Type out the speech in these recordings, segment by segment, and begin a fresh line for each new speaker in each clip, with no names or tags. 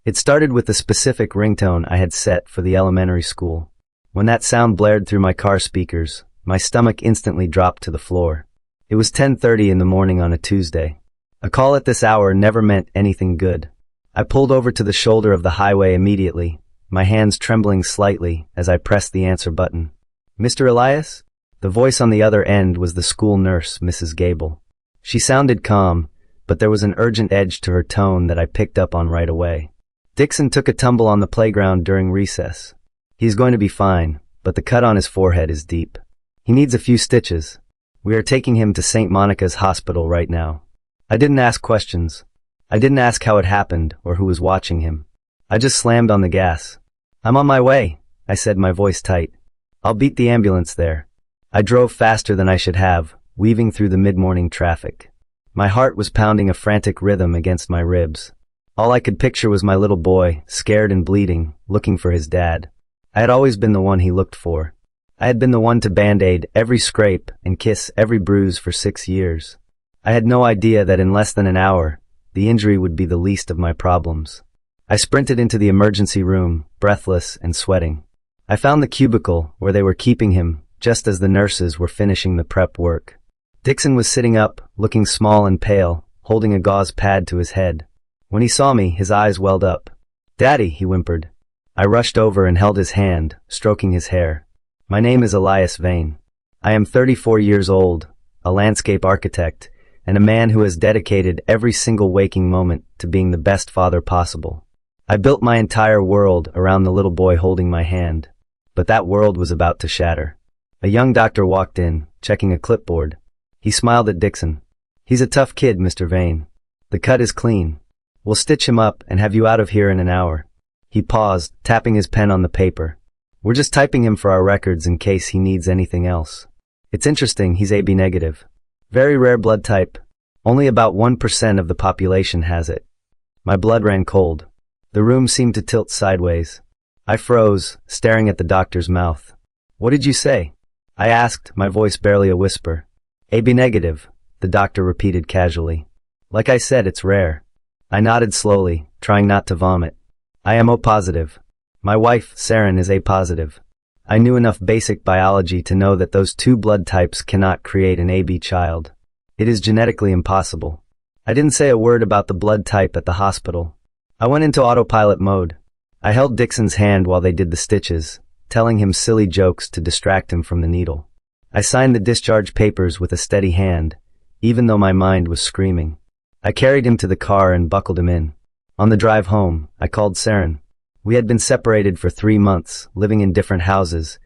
It started with the specific ringtone I had set for the elementary school. When that sound blared through my car speakers, my stomach instantly dropped to the floor. It was 10:30 in the morning on a Tuesday. A call at this hour never meant anything good. I pulled over to the shoulder of the highway immediately, my hands trembling slightly as I pressed the answer button. "Mr. Elias?" The voice on the other end was the school nurse, Mrs. Gable. She sounded calm, but there was an urgent edge to her tone that I picked up on right away. "Dixon took a tumble on the playground during recess. He's going to be fine, but the cut on his forehead is deep. He needs a few stitches. We are taking him to St. Monica's Hospital right now." I didn't ask questions. I didn't ask how it happened or who was watching him. I just slammed on the gas. "I'm on my way," I said, my voice tight. "I'll beat the ambulance there." I drove faster than I should have, weaving through the mid-morning traffic. My heart was pounding a frantic rhythm against my ribs. All I could picture was my little boy, scared and bleeding, looking for his dad. I had always been the one he looked for. I had been the one to band-aid every scrape and kiss every bruise for 6 years. I had no idea that in less than an hour, the injury would be the least of my problems. I sprinted into the emergency room, breathless and sweating. I found the cubicle where they were keeping him, just as the nurses were finishing the prep work. Dixon was sitting up, looking small and pale, holding a gauze pad to his head. When he saw me, his eyes welled up. "Daddy," he whimpered. I rushed over and held his hand, stroking his hair. "My name is Elias Vane. I am 34 years old, a landscape architect, and a man who has dedicated every single waking moment to being the best father possible. I built my entire world around the little boy holding my hand, but that world was about to shatter." A young doctor walked in, checking a clipboard. He smiled at Dixon. "He's a tough kid, Mr. Vane. The cut is clean. We'll stitch him up and have you out of here in an hour." He paused, tapping his pen on the paper. "We're just typing him for our records in case he needs anything else. It's interesting, he's AB negative. Very rare blood type. Only about 1% of the population has it." My blood ran cold. The room seemed to tilt sideways. I froze, staring at the doctor's mouth. "What did you say?" I asked, my voice barely a whisper. "AB negative," the doctor repeated casually. "Like I said, it's rare." I nodded slowly, trying not to vomit. "I am O positive. My wife, Saren, is A positive." I knew enough basic biology to know that those two blood types cannot create an AB child. It is genetically impossible. I didn't say a word about the blood type at the hospital. I went into autopilot mode. I held Dixon's hand while they did the stitches, telling him silly jokes to distract him from the needle. I signed the discharge papers with a steady hand, even though my mind was screaming. I carried him to the car and buckled him in. On the drive home, I called Saren. We had been separated for 3 months, living in different houses,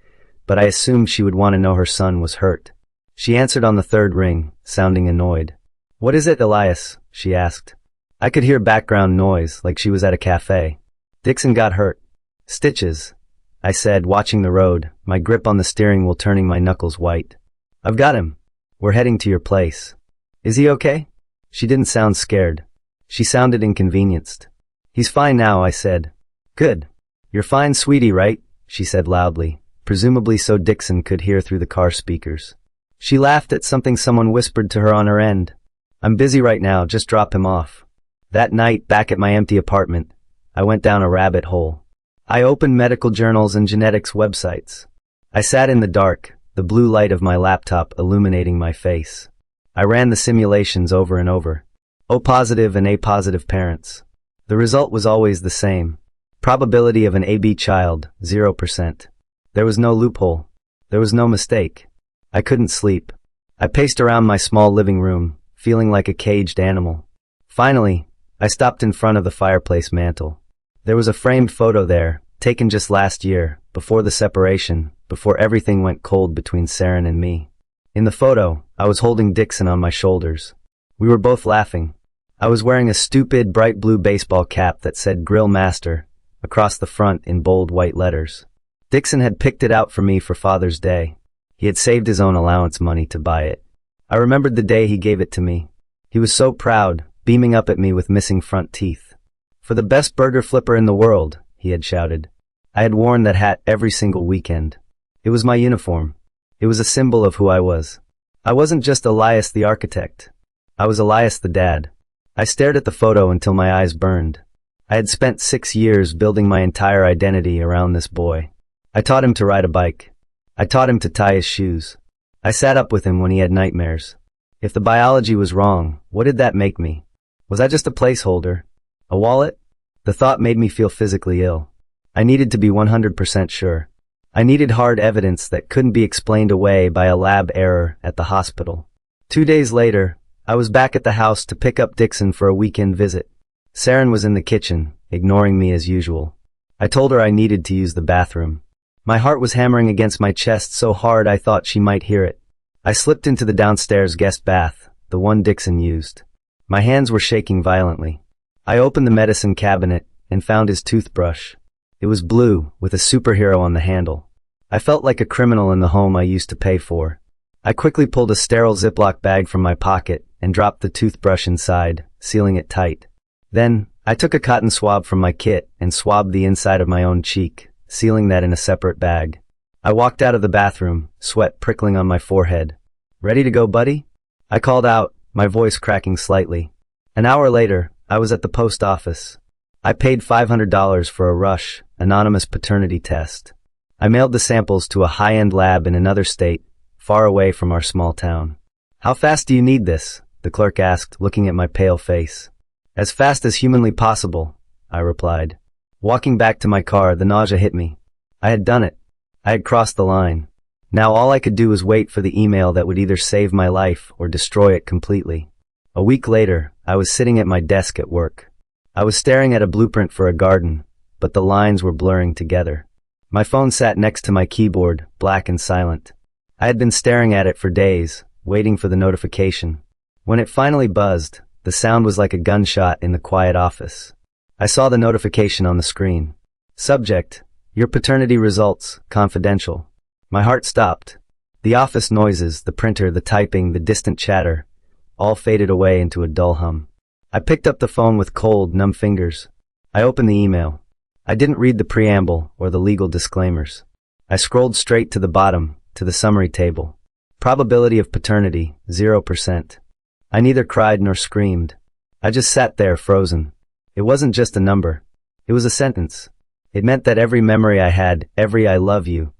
but I assumed she would want to know her son was hurt. She answered on the 3rd ring, sounding annoyed. "What is it, Elias?" she asked. I could hear background noise, like she was at a cafe. "Dixon got hurt." "Stitches," I said, watching the road, my grip on the steering wheel turning my knuckles white. "I've got him. We're heading to your place." "Is he okay?" She didn't sound scared. She sounded inconvenienced. "He's fine now," I said. "Good. You're fine, sweetie, right?" she said loudly, presumably so Dixon could hear through the car speakers. She laughed at something someone whispered to her on her end. "I'm busy right now, just drop him off." That night, back at my empty apartment, I went down a rabbit hole. I opened medical journals and genetics websites. I sat in the dark, the blue light of my laptop illuminating my face. I ran the simulations over and over. O positive and A positive parents. The result was always the same. Probability of an AB child, 0%. There was no loophole. There was no mistake. I couldn't sleep. I paced around my small living room, feeling like a caged animal. Finally, I stopped in front of the fireplace mantel. There was a framed photo there, taken just last year, before the separation, before everything went cold between Saren and me. In the photo, I was holding Dixon on my shoulders. We were both laughing. I was wearing a stupid bright blue baseball cap that said Grill Master across the front in bold white letters. Dixon had picked it out for me for Father's Day. He had saved his own allowance money to buy it. I remembered the day he gave it to me. He was so proud, beaming up at me with missing front teeth. "For the best burger flipper in the world," he had shouted. I had worn that hat every single weekend. It was my uniform. It was a symbol of who I was. I wasn't just Elias the architect. I was Elias the dad. I stared at the photo until my eyes burned. I had spent 6 years building my entire identity around this boy. I taught him to ride a bike. I taught him to tie his shoes. I sat up with him when he had nightmares. If the biology was wrong, what did that make me? Was I just a placeholder? A wallet? The thought made me feel physically ill. I needed to be 100% sure. I needed hard evidence that couldn't be explained away by a lab error at the hospital. 2 days later, I was back at the house to pick up Dixon for a weekend visit. Saren was in the kitchen, ignoring me as usual. I told her I needed to use the bathroom. My heart was hammering against my chest so hard I thought she might hear it. I slipped into the downstairs guest bath, the one Dixon used. My hands were shaking violently. I opened the medicine cabinet and found his toothbrush. It was blue, with a superhero on the handle. I felt like a criminal in the home I used to pay for. I quickly pulled a sterile Ziploc bag from my pocket and dropped the toothbrush inside, sealing it tight. Then, I took a cotton swab from my kit and swabbed the inside of my own cheek, sealing that in a separate bag. I walked out of the bathroom, sweat prickling on my forehead. "Ready to go, buddy?" I called out, my voice cracking slightly. An hour later, I was at the post office. I paid $500 for a Rush, anonymous paternity test. I mailed the samples to a high-end lab in another state, far away from our small town. "How fast do you need this?" the clerk asked, looking at my pale face. "As fast as humanly possible," I replied. Walking back to my car, the nausea hit me. I had done it. I had crossed the line. Now all I could do was wait for the email that would either save my life or destroy it completely. A week later, I was sitting at my desk at work. I was staring at a blueprint for a garden, but the lines were blurring together. My phone sat next to my keyboard, black and silent. I had been staring at it for days, waiting for the notification. When it finally buzzed, the sound was like a gunshot in the quiet office. I saw the notification on the screen. Subject: Your paternity results, confidential. My heart stopped. The office noises, the printer, the typing, the distant chatter, all faded away into a dull hum. I picked up the phone with cold, numb fingers. I opened the email. I didn't read the preamble or the legal disclaimers. I scrolled straight to the bottom, to the summary table. Probability of paternity, 0%. I neither cried nor screamed. I just sat there frozen. It wasn't just a number. It was a sentence. It meant that every memory I had, every "I love you,"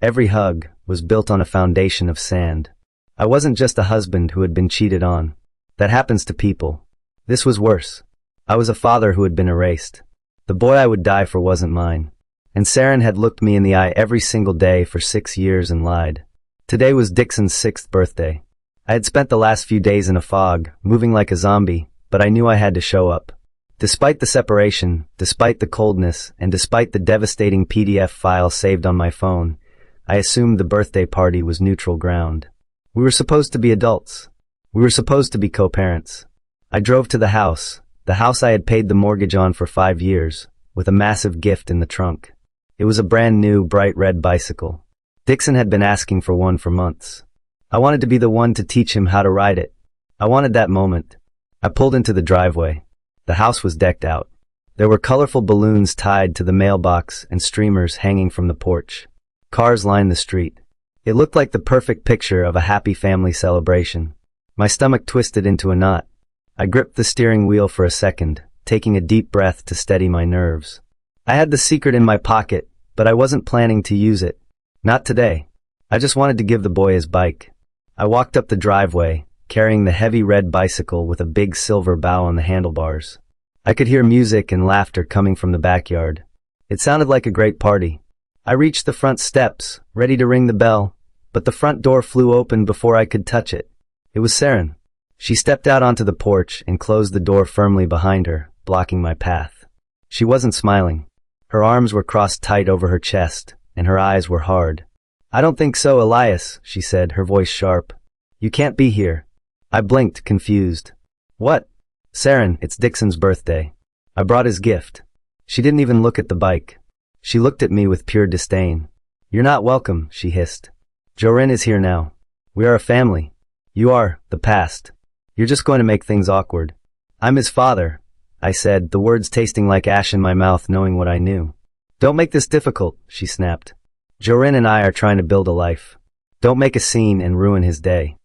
every hug, was built on a foundation of sand. I wasn't just a husband who had been cheated on. That happens to people. This was worse. I was a father who had been erased. The boy I would die for wasn't mine. And Saren had looked me in the eye every single day for 6 years and lied. Today was Dixon's 6th birthday. I had spent the last few days in a fog, moving like a zombie, but I knew I had to show up. Despite the separation, despite the coldness, and despite the devastating PDF file saved on my phone, I assumed the birthday party was neutral ground. We were supposed to be adults. We were supposed to be co-parents. I drove to the house I had paid the mortgage on for 5 years, with a massive gift in the trunk. It was a brand new, bright red bicycle. Dixon had been asking for one for months. I wanted to be the one to teach him how to ride it. I wanted that moment. I pulled into the driveway. The house was decked out. There were colorful balloons tied to the mailbox and streamers hanging from the porch. Cars lined the street. It looked like the perfect picture of a happy family celebration. My stomach twisted into a knot. I gripped the steering wheel for a second, taking a deep breath to steady my nerves. I had the secret in my pocket, but I wasn't planning to use it. Not today. I just wanted to give the boy his bike. I walked up the driveway, carrying the heavy red bicycle with a big silver bow on the handlebars. I could hear music and laughter coming from the backyard. It sounded like a great party. I reached the front steps, ready to ring the bell, but the front door flew open before I could touch it. It was Saren. She stepped out onto the porch and closed the door firmly behind her, blocking my path. She wasn't smiling. Her arms were crossed tight over her chest, and her eyes were hard. "I don't think so, Elias," she said, her voice sharp. "You can't be here." I blinked, confused. "What?" "Saren, it's Dixon's birthday. I brought his gift." She didn't even look at the bike. She looked at me with pure disdain. "You're not welcome," she hissed. "Jorin is here now. We are a family. You are, the past. You're just going to make things awkward." "I'm his father," I said, the words tasting like ash in my mouth knowing what I knew. "Don't make this difficult," she snapped. "Jorin and I are trying to build a life. Don't make a scene and ruin his day."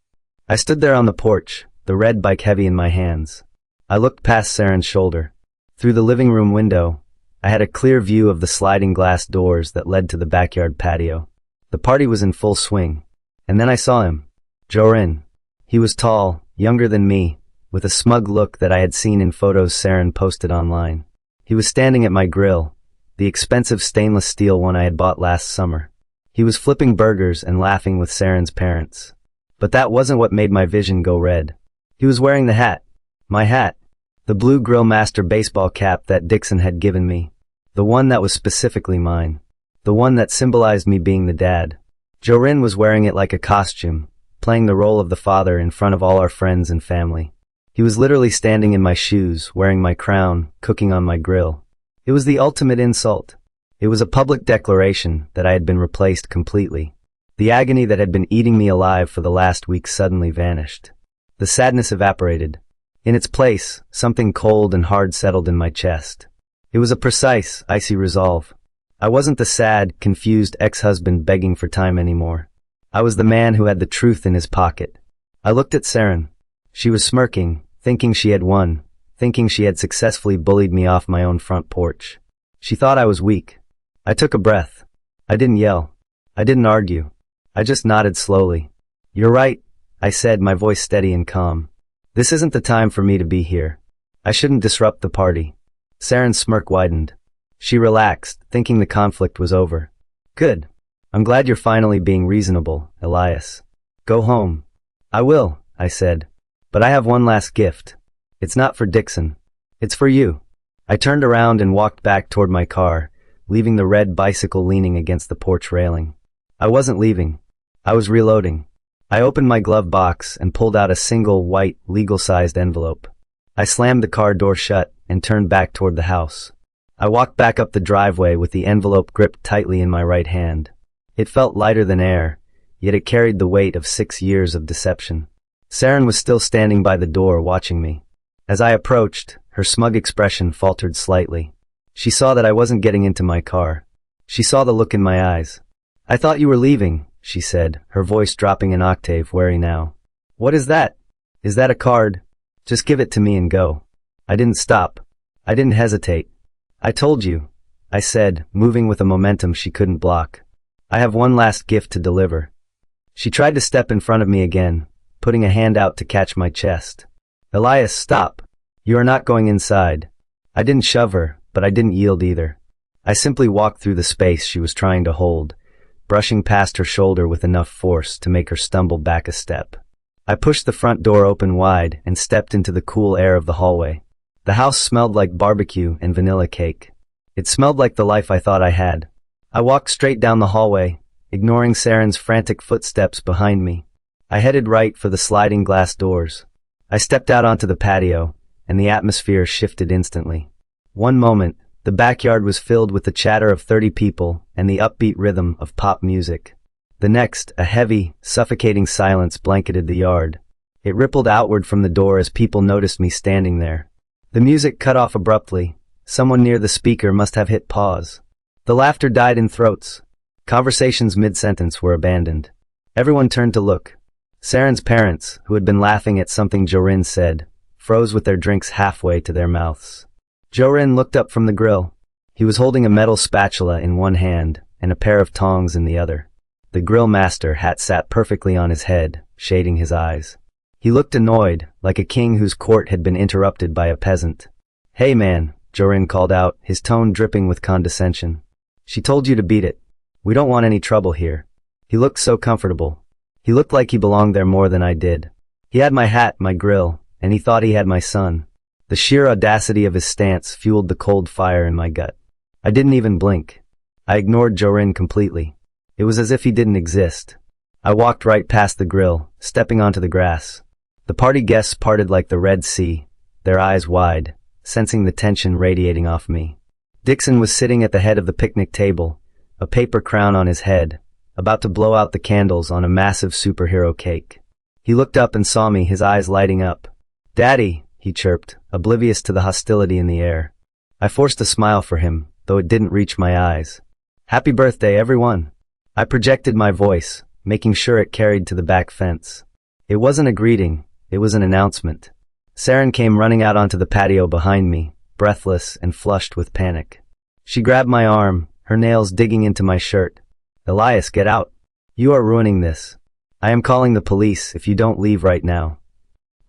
I stood there on the porch, the red bike heavy in my hands. I looked past Saren's shoulder. Through the living room window, I had a clear view of the sliding glass doors that led to the backyard patio. The party was in full swing. And then I saw him. Jorin. He was tall, younger than me, with a smug look that I had seen in photos Saren posted online. He was standing at my grill, the expensive stainless steel one I had bought last summer. He was flipping burgers and laughing with Saren's parents. But that wasn't what made my vision go red. He was wearing the hat. My hat. The blue Grill Master baseball cap that Dixon had given me. The one that was specifically mine. The one that symbolized me being the dad. Jorin was wearing it like a costume, playing the role of the father in front of all our friends and family. He was literally standing in my shoes, wearing my crown, cooking on my grill. It was the ultimate insult. It was a public declaration that I had been replaced completely. The agony that had been eating me alive for the last week suddenly vanished. The sadness evaporated. In its place, something cold and hard settled in my chest. It was a precise, icy resolve. I wasn't the sad, confused ex-husband begging for time anymore. I was the man who had the truth in his pocket. I looked at Saren. She was smirking, thinking she had won, thinking she had successfully bullied me off my own front porch. She thought I was weak. I took a breath. I didn't yell. I didn't argue. I just nodded slowly. "You're right," I said, my voice steady and calm. "This isn't the time for me to be here. I shouldn't disrupt the party." Saren's smirk widened. She relaxed, thinking the conflict was over. "Good. I'm glad you're finally being reasonable, Elias. Go home." "I will," I said. "But I have one last gift. It's not for Dixon. It's for you." I turned around and walked back toward my car, leaving the red bicycle leaning against the porch railing. I wasn't leaving. I was reloading. I opened my glove box and pulled out a single white, legal-sized envelope. I slammed the car door shut and turned back toward the house. I walked back up the driveway with the envelope gripped tightly in my right hand. It felt lighter than air, yet it carried the weight of 6 years of deception. Saren was still standing by the door watching me. As I approached, her smug expression faltered slightly. She saw that I wasn't getting into my car. She saw the look in my eyes. "I thought you were leaving," she said, her voice dropping an octave, wary now. "What is that? Is that a card? Just give it to me and go." I didn't stop. I didn't hesitate. "I told you," I said, moving with a momentum she couldn't block. "I have one last gift to deliver." She tried to step in front of me again, putting a hand out to catch my chest. "Elias, stop. You are not going inside." I didn't shove her, but I didn't yield either. I simply walked through the space she was trying to hold, brushing past her shoulder with enough force to make her stumble back a step. I pushed the front door open wide and stepped into the cool air of the hallway. The house smelled like barbecue and vanilla cake. It smelled like the life I thought I had. I walked straight down the hallway, ignoring Saren's frantic footsteps behind me. I headed right for the sliding glass doors. I stepped out onto the patio, and the atmosphere shifted instantly. One moment, the backyard was filled with the chatter of 30 people and the upbeat rhythm of pop music. The next, a heavy, suffocating silence blanketed the yard. It rippled outward from the door as people noticed me standing there. The music cut off abruptly. Someone near the speaker must have hit pause. The laughter died in throats. Conversations mid-sentence were abandoned. Everyone turned to look. Saren's parents, who had been laughing at something Jorin said, froze with their drinks halfway to their mouths. Jorin looked up from the grill. He was holding a metal spatula in one hand and a pair of tongs in the other. The grill master hat sat perfectly on his head, shading his eyes. He looked annoyed, like a king whose court had been interrupted by a peasant. "Hey man," Jorin called out, his tone dripping with condescension. "She told you to beat it. We don't want any trouble here." He looked so comfortable. He looked like he belonged there more than I did. He had my hat, my grill, and he thought he had my son. The sheer audacity of his stance fueled the cold fire in my gut. I didn't even blink. I ignored Jorin completely. It was as if he didn't exist. I walked right past the grill, stepping onto the grass. The party guests parted like the Red Sea, their eyes wide, sensing the tension radiating off me. Dixon was sitting at the head of the picnic table, a paper crown on his head, about to blow out the candles on a massive superhero cake. He looked up and saw me, his eyes lighting up. "Daddy," he chirped, oblivious to the hostility in the air. I forced a smile for him, though it didn't reach my eyes. "Happy birthday, everyone." I projected my voice, making sure it carried to the back fence. It wasn't a greeting, it was an announcement. Saren came running out onto the patio behind me, breathless and flushed with panic. She grabbed my arm, her nails digging into my shirt. "Elias, get out. You are ruining this. I am calling the police if you don't leave right now."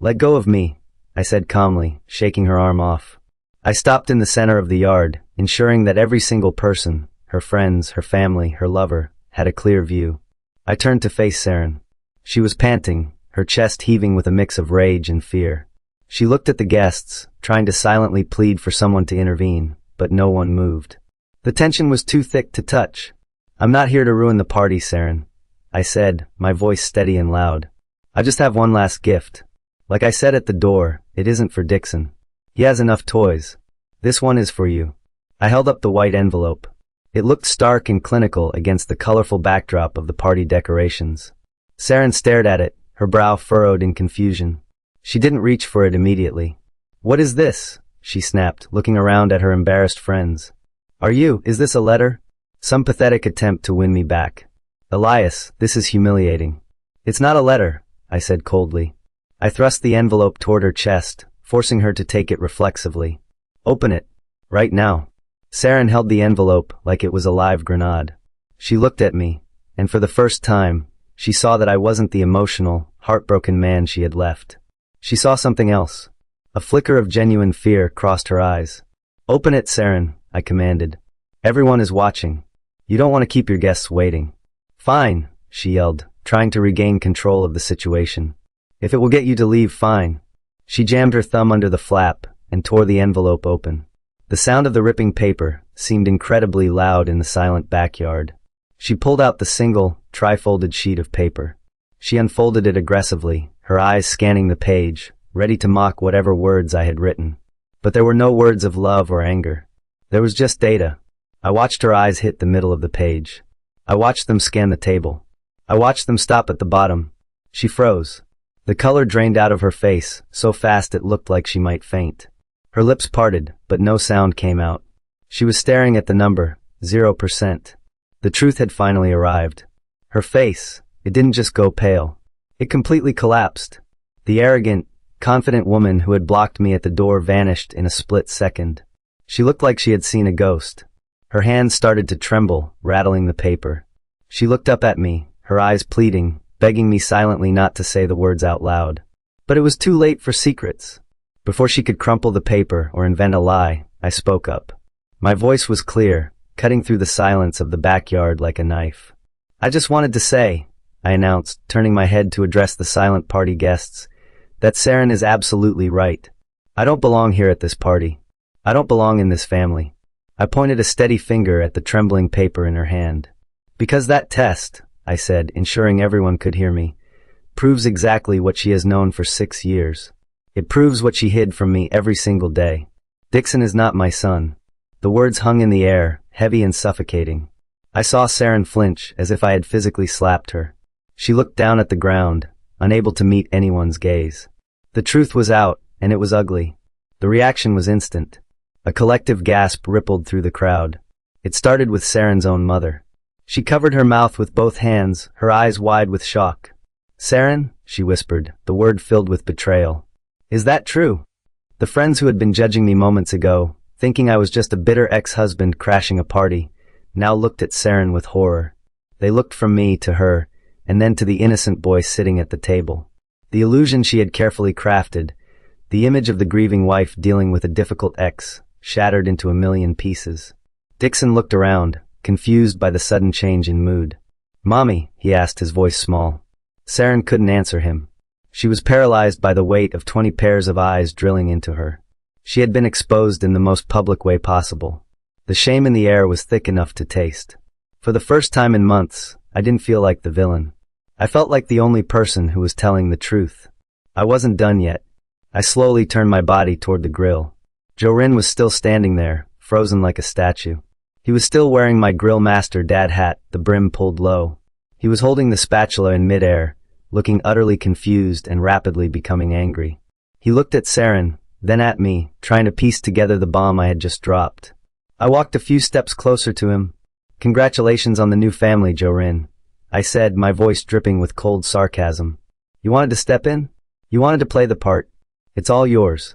"Let go of me," I said calmly, shaking her arm off. I stopped in the center of the yard, ensuring that every single person, her friends, her family, her lover, had a clear view. I turned to face Saren. She was panting, her chest heaving with a mix of rage and fear. She looked at the guests, trying to silently plead for someone to intervene, but no one moved. The tension was too thick to touch. "I'm not here to ruin the party, Saren," I said, my voice steady and loud. "I just have one last gift. Like I said at the door, it isn't for Dixon. He has enough toys. This one is for you." I held up the white envelope. It looked stark and clinical against the colorful backdrop of the party decorations. Saren stared at it, her brow furrowed in confusion. She didn't reach for it immediately. "What is this?" she snapped, looking around at her embarrassed friends. Is this a letter?" Some pathetic attempt to win me back. "Elias, this is humiliating." "It's not a letter," I said coldly. I thrust the envelope toward her chest, forcing her to take it reflexively. "Open it. Right now." Saren held the envelope like it was a live grenade. She looked at me, and for the first time, she saw that I wasn't the emotional, heartbroken man she had left. She saw something else. A flicker of genuine fear crossed her eyes. "Open it, Saren," I commanded. "Everyone is watching. You don't want to keep your guests waiting." "Fine," she yelled, trying to regain control of the situation. "If it will get you to leave, fine." She jammed her thumb under the flap and tore the envelope open. The sound of the ripping paper seemed incredibly loud in the silent backyard. She pulled out the single, tri-folded sheet of paper. She unfolded it aggressively, her eyes scanning the page, ready to mock whatever words I had written. But there were no words of love or anger. There was just data. I watched her eyes hit the middle of the page. I watched them scan the table. I watched them stop at the bottom. She froze. The color drained out of her face, so fast it looked like she might faint. Her lips parted, but no sound came out. She was staring at the number, 0%. The truth had finally arrived. Her face, it didn't just go pale. It completely collapsed. The arrogant, confident woman who had blocked me at the door vanished in a split second. She looked like she had seen a ghost. Her hands started to tremble, rattling the paper. She looked up at me, her eyes pleading, begging me silently not to say the words out loud. But it was too late for secrets. Before she could crumple the paper or invent a lie, I spoke up. My voice was clear, cutting through the silence of the backyard like a knife. "I just wanted to say," I announced, turning my head to address the silent party guests, "that Saren is absolutely right. I don't belong here at this party. I don't belong in this family." I pointed a steady finger at the trembling paper in her hand. "Because that test," I said, ensuring everyone could hear me, "proves exactly what she has known for 6 years. It proves what she hid from me every single day. Dixon is not my son." The words hung in the air, heavy and suffocating. I saw Saren flinch as if I had physically slapped her. She looked down at the ground, unable to meet anyone's gaze. The truth was out, and it was ugly. The reaction was instant. A collective gasp rippled through the crowd. It started with Saren's own mother. She covered her mouth with both hands, her eyes wide with shock. "Saren," she whispered, the word filled with betrayal. "Is that true?" The friends who had been judging me moments ago, thinking I was just a bitter ex-husband crashing a party, now looked at Saren with horror. They looked from me to her, and then to the innocent boy sitting at the table. The illusion she had carefully crafted, the image of the grieving wife dealing with a difficult ex, shattered into a million pieces. Dixon looked around, confused by the sudden change in mood. "Mommy," he asked, his voice small. Saren couldn't answer him. She was paralyzed by the weight of 20 pairs of eyes drilling into her. She had been exposed in the most public way possible. The shame in the air was thick enough to taste. For the first time in months, I didn't feel like the villain. I felt like the only person who was telling the truth. I wasn't done yet. I slowly turned my body toward the grill. Jorin was still standing there, frozen like a statue. He was still wearing my grill master dad hat, the brim pulled low. He was holding the spatula in midair, looking utterly confused and rapidly becoming angry. He looked at Saren, then at me, trying to piece together the bomb I had just dropped. I walked a few steps closer to him. "Congratulations on the new family, Jorin," I said, my voice dripping with cold sarcasm. "You wanted to step in? You wanted to play the part. It's all yours."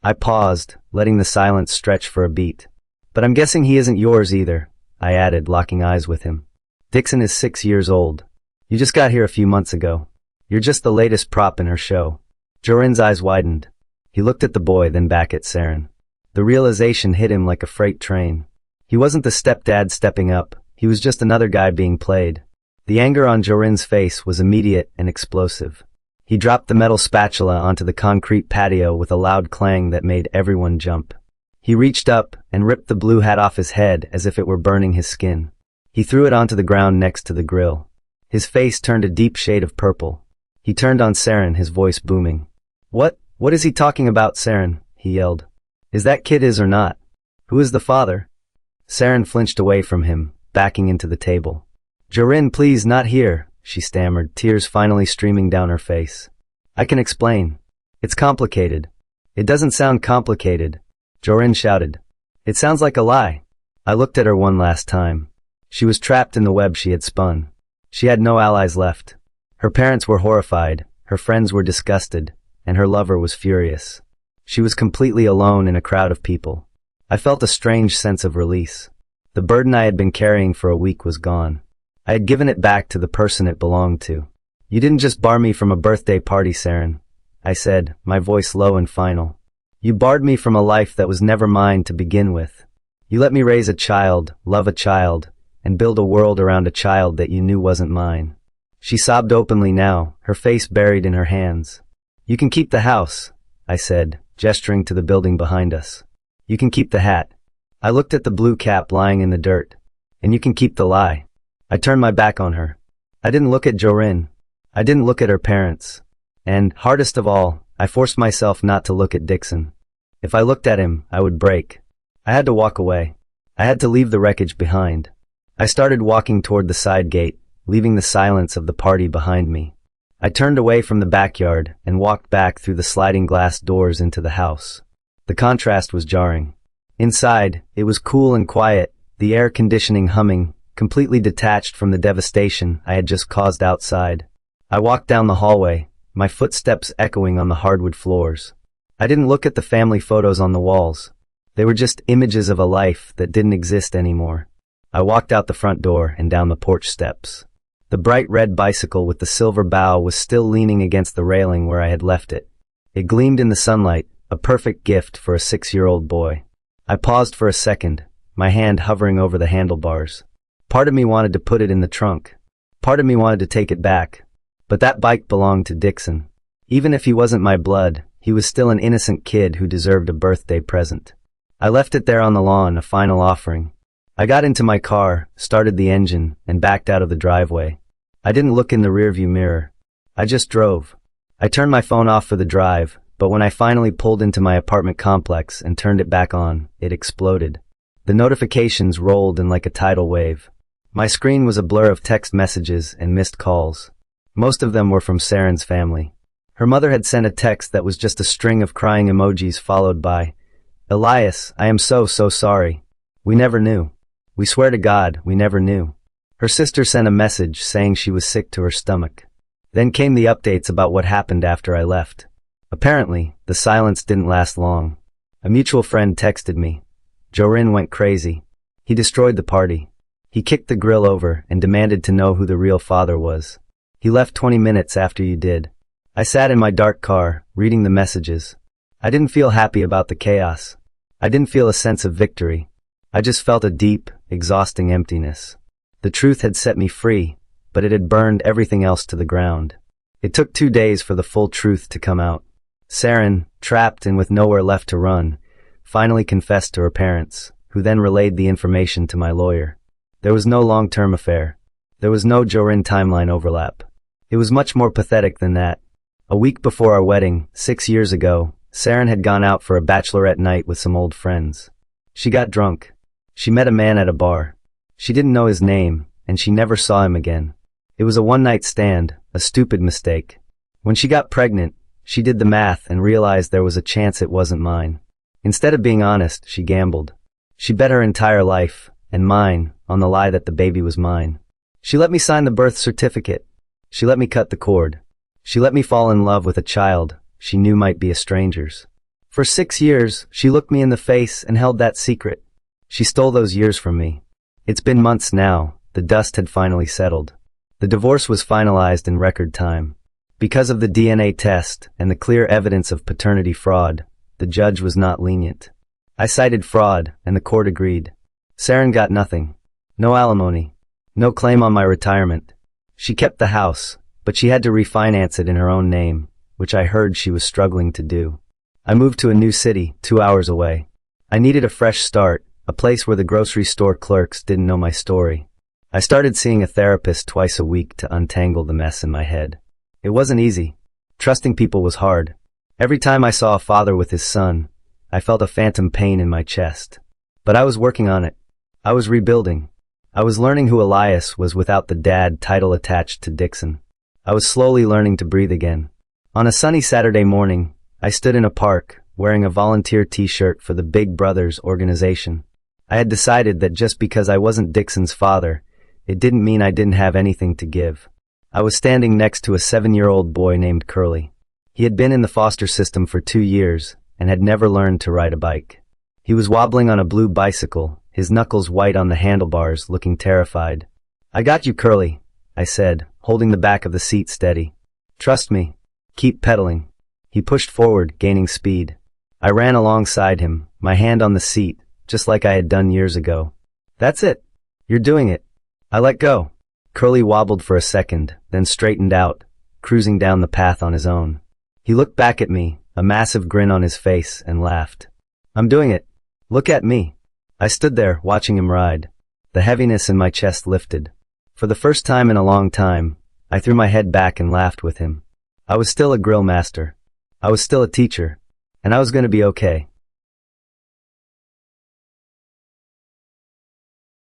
I paused, letting the silence stretch for a beat. But I'm guessing he isn't yours either, I added, locking eyes with him. Dixon is 6 years old. You just got here a few months ago. You're just the latest prop in her show. Jorin's eyes widened. He looked at the boy, then back at Saren. The realization hit him like a freight train. He wasn't the stepdad stepping up. He was just another guy being played. The anger on Jorin's face was immediate and explosive. He dropped the metal spatula onto the concrete patio with a loud clang that made everyone jump. He reached up and ripped the blue hat off his head as if it were burning his skin. He threw it onto the ground next to the grill. His face turned a deep shade of purple. He turned on Saren, his voice booming. What is he talking about, Saren? He yelled. Is that kid his or not? Who is the father? Saren flinched away from him, backing into the table. Jorin, please, not here, she stammered, tears finally streaming down her face. I can explain. It's complicated. It doesn't sound complicated, Jorin shouted. It sounds like a lie. I looked at her one last time. She was trapped in the web she had spun. She had no allies left. Her parents were horrified, her friends were disgusted, and her lover was furious. She was completely alone in a crowd of people. I felt a strange sense of release. The burden I had been carrying for a week was gone. I had given it back to the person it belonged to. You didn't just bar me from a birthday party, Saren, I said, my voice low and final. You barred me from a life that was never mine to begin with. You let me raise a child, love a child, and build a world around a child that you knew wasn't mine. She sobbed openly now, her face buried in her hands. You can keep the house, I said, gesturing to the building behind us. You can keep the hat. I looked at the blue cap lying in the dirt. And you can keep the lie. I turned my back on her. I didn't look at Jorin. I didn't look at her parents. And, hardest of all, I forced myself not to look at Dixon. If I looked at him, I would break. I had to walk away. I had to leave the wreckage behind. I started walking toward the side gate, leaving the silence of the party behind me. I turned away from the backyard and walked back through the sliding glass doors into the house. The contrast was jarring. Inside, it was cool and quiet, the air conditioning humming, completely detached from the devastation I had just caused outside. I walked down the hallway, my footsteps echoing on the hardwood floors. I didn't look at the family photos on the walls. They were just images of a life that didn't exist anymore. I walked out the front door and down the porch steps. The bright red bicycle with the silver bow was still leaning against the railing where I had left it. It gleamed in the sunlight, a perfect gift for a 6-year-old boy. I paused for a second, my hand hovering over the handlebars. Part of me wanted to put it in the trunk. Part of me wanted to take it back. But that bike belonged to Dixon. Even if he wasn't my blood, he was still an innocent kid who deserved a birthday present. I left it there on the lawn, a final offering. I got into my car, started the engine, and backed out of the driveway. I didn't look in the rearview mirror. I just drove. I turned my phone off for the drive, but when I finally pulled into my apartment complex and turned it back on, it exploded. The notifications rolled in like a tidal wave. My screen was a blur of text messages and missed calls. Most of them were from Saren's family. Her mother had sent a text that was just a string of crying emojis followed by, "Elias, I am so sorry. We never knew. We swear to God, we never knew." Her sister sent a message saying she was sick to her stomach. Then came the updates about what happened after I left. Apparently, the silence didn't last long. A mutual friend texted me. Jorin went crazy. He destroyed the party. He kicked the grill over and demanded to know who the real father was. He left 20 minutes after you did. I sat in my dark car, reading the messages. I didn't feel happy about the chaos. I didn't feel a sense of victory. I just felt a deep, exhausting emptiness. The truth had set me free, but it had burned everything else to the ground. It took 2 days for the full truth to come out. Saren, trapped and with nowhere left to run, finally confessed to her parents, who then relayed the information to my lawyer. There was no long-term affair. There was no Jorin timeline overlap. It was much more pathetic than that. A week before our wedding, 6 years ago, Saren had gone out for a bachelorette night with some old friends. She got drunk. She met a man at a bar. She didn't know his name, and she never saw him again. It was a one-night stand, a stupid mistake. When she got pregnant, she did the math and realized there was a chance it wasn't mine. Instead of being honest, she gambled. She bet her entire life, and mine, on the lie that the baby was mine. She let me sign the birth certificate. She let me cut the cord. She let me fall in love with a child she knew might be a stranger's. For 6 years, she looked me in the face and held that secret. She stole those years from me. It's been months now. The dust had finally settled. The divorce was finalized in record time. Because of the DNA test and the clear evidence of paternity fraud, the judge was not lenient. I cited fraud, and the court agreed. Saren got nothing. No alimony. No claim on my retirement. She kept the house, but she had to refinance it in her own name, which I heard she was struggling to do. I moved to a new city, 2 hours away. I needed a fresh start, a place where the grocery store clerks didn't know my story. I started seeing a therapist twice a week to untangle the mess in my head. It wasn't easy. Trusting people was hard. Every time I saw a father with his son, I felt a phantom pain in my chest. But I was working on it. I was rebuilding. I was learning who Elias was without the dad title attached to Dixon. I was slowly learning to breathe again. On a sunny Saturday morning, I stood in a park, wearing a volunteer t-shirt for the Big Brothers organization. I had decided that just because I wasn't Dixon's father, it didn't mean I didn't have anything to give. I was standing next to a 7-year-old boy named Curly. He had been in the foster system for 2 years and had never learned to ride a bike. He was wobbling on a blue bicycle, his knuckles white on the handlebars, looking terrified. "I got you, Curly," I said, holding the back of the seat steady. "Trust me. Keep pedaling." He pushed forward, gaining speed. I ran alongside him, my hand on the seat, just like I had done years ago. "That's it. You're doing it." I let go. Curly wobbled for a second, then straightened out, cruising down the path on his own. He looked back at me, a massive grin on his face, and laughed. "I'm doing it. Look at me." I stood there, watching him ride. The heaviness in my chest lifted. For the first time in a long time, I threw my head back and laughed with him. I was still a grill master. I was still a teacher. And I was going to be okay.